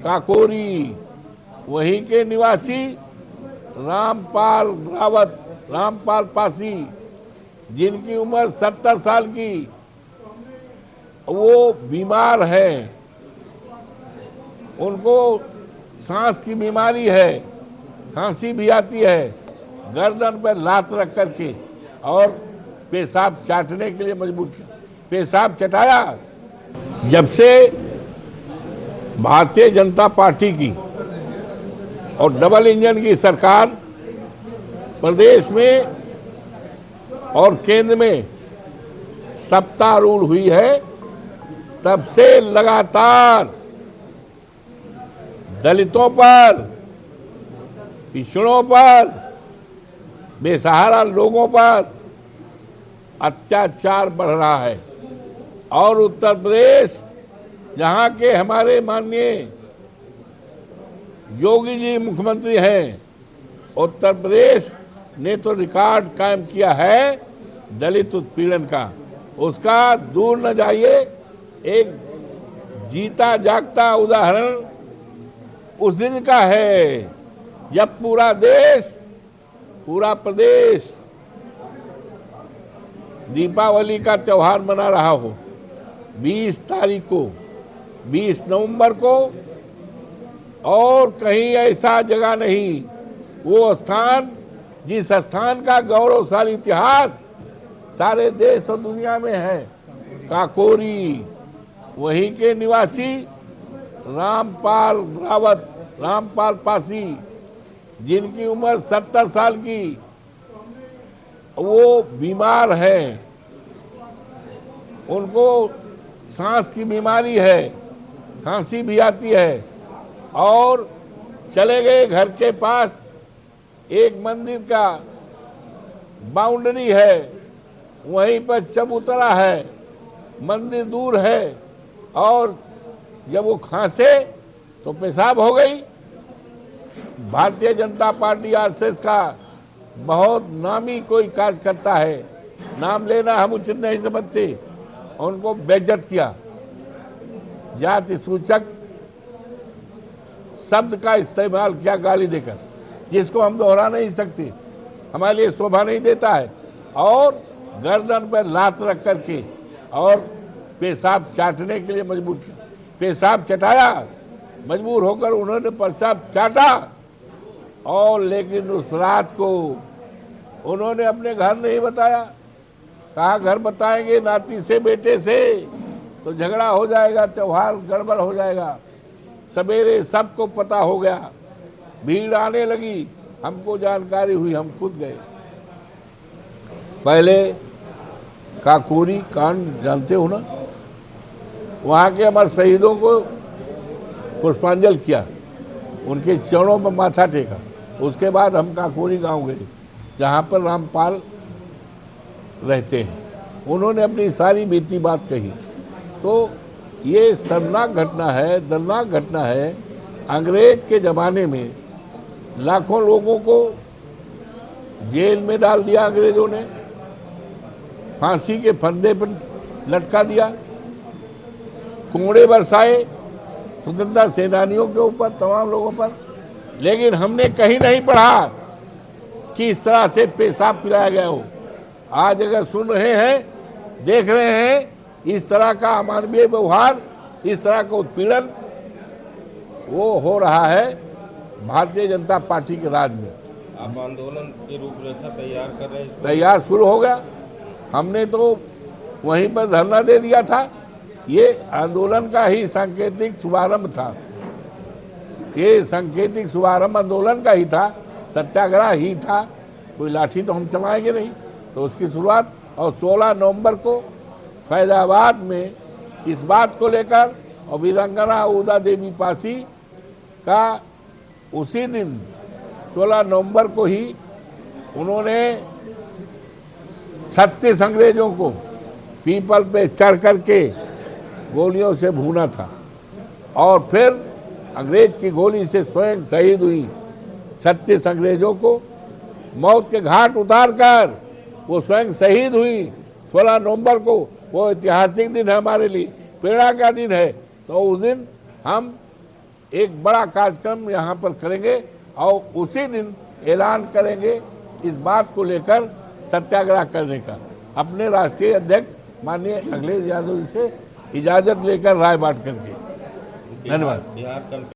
काकोरी वहीं के निवासी रामपाल रावत, रामपाल पासी, जिनकी उम्र 70 साल की, वो बीमार है। उनको सांस की बीमारी है, खांसी भी आती है। गर्दन पर लात रख करके और पेशाब चाटने के लिए मजबूर किया। पेशाब चटाया। जब से भारतीय जनता पार्टी की और डबल इंजन की सरकार प्रदेश में और केंद्र में सत्तारूढ़ हुई है, तब से लगातार दलितों पर, पिछड़ों पर, बेसहारा लोगों पर अत्याचार बढ़ रहा है। और उत्तर प्रदेश, जहां के हमारे माननीय योगी जी मुख्यमंत्री हैं, उत्तर प्रदेश ने तो रिकॉर्ड कायम किया है दलित उत्पीड़न का। उसका दूर न जाइए, एक जीता जागता उदाहरण उस दिन का है जब पूरा देश, पूरा प्रदेश दीपावली का त्योहार मना रहा हो। 20 तारीख को, 20 नवंबर को, और कहीं ऐसा जगह नहीं, वो स्थान जिस स्थान का गौरवशाली इतिहास सारे देश और दुनिया में है, काकोरी वहीं के निवासी रामपाल रावत, रामपाल पासी, जिनकी उम्र 70 साल की, वो बीमार है। उनको सांस की बीमारी है, खांसी भी आती है। और चले गए घर के पास एक मंदिर का बाउंड्री है, वहीं पर चबूतरा है, मंदिर दूर है, और जब वो खांसे तो पेशाब हो गई। भारतीय जनता पार्टी आरएसएस का बहुत नामी कोई कार्यकर्ता है, नाम लेना हम उचित नहीं समझते, उनको बेइज्जत किया। जाति सूचक शब्द का इस्तेमाल किया गाली देकर, जिसको हम दोहरा नहीं सकते, हमारे लिए शोभा नहीं देता है। और गर्दन पर लात रख करके और पेशाब चाटने के लिए मजबूर किया। पेशाब चटाया, मजबूर होकर उन्होंने पेशाब चाटा। और लेकिन उस रात को उन्होंने अपने घर नहीं बताया। कहा घर बताएंगे नाती से, बेटे से, तो झगड़ा हो जाएगा, त्योहार गड़बड़ हो जाएगा। सवेरे सबको पता हो गया, भीड़ आने लगी, हमको जानकारी हुई, हम खुद गए। पहले काकोरी कांड जानते हो ना, वहाँ के हमारे शहीदों को पुष्पांजलि किया, उनके चरणों पर माथा टेका। उसके बाद हम काकोरी गांव गए, जहाँ पर रामपाल रहते हैं। उन्होंने अपनी सारी बीती बात कही। तो ये शर्मनाक घटना है, दर्दनाक घटना है। अंग्रेज के ज़माने में लाखों लोगों को जेल में डाल दिया अंग्रेजों ने, फांसी के फंदे पर लटका दिया, कोड़े बरसाए स्वतंत्रता सेनानियों के ऊपर, तमाम लोगों पर। लेकिन हमने कहीं नहीं पढ़ा कि इस तरह से पेशाब पिलाया गया हो। आज अगर सुन रहे हैं, देख रहे हैं इस तरह का अमानवीय व्यवहार, इस तरह का उत्पीड़न, वो हो रहा है भारतीय जनता पार्टी के राज में। आप आंदोलन की रूपरेखा तैयार कर रहे हैं? तैयार शुरू हो गया। हमने तो वहीं पर धरना दे दिया था। ये आंदोलन का ही सांकेतिक शुभारंभ था, ये सांकेतिक शुभारंभ आंदोलन का ही था, सत्याग्रह ही था। कोई लाठी तो हम चलाएंगे नहीं, तो उसकी शुरुआत। और 16 नवंबर को फैजाबाद में इस बात को लेकर, और वीरांगना उदा देवी पासी का उसी दिन 16 नवंबर को ही उन्होंने 36 अंग्रेजों को पीपल पे चढ़ करके गोलियों से भूना था। और फिर अंग्रेज की गोली से स्वयं शहीद हुई 36 अंग्रेजों को मौत के घाट उतार कर वो स्वयं शहीद हुई 16 नवंबर को। वो ऐतिहासिक दिन है हमारे लिए, प्रेरणा का दिन है। तो उस दिन हम एक बड़ा कार्यक्रम यहाँ पर करेंगे और उसी दिन ऐलान करेंगे इस बात को लेकर सत्याग्रह करने का। अपने राष्ट्रीय अध्यक्ष माननीय अखिलेश यादव जी से इजाजत लेकर राय बांट करके। धन्यवाद। बिहार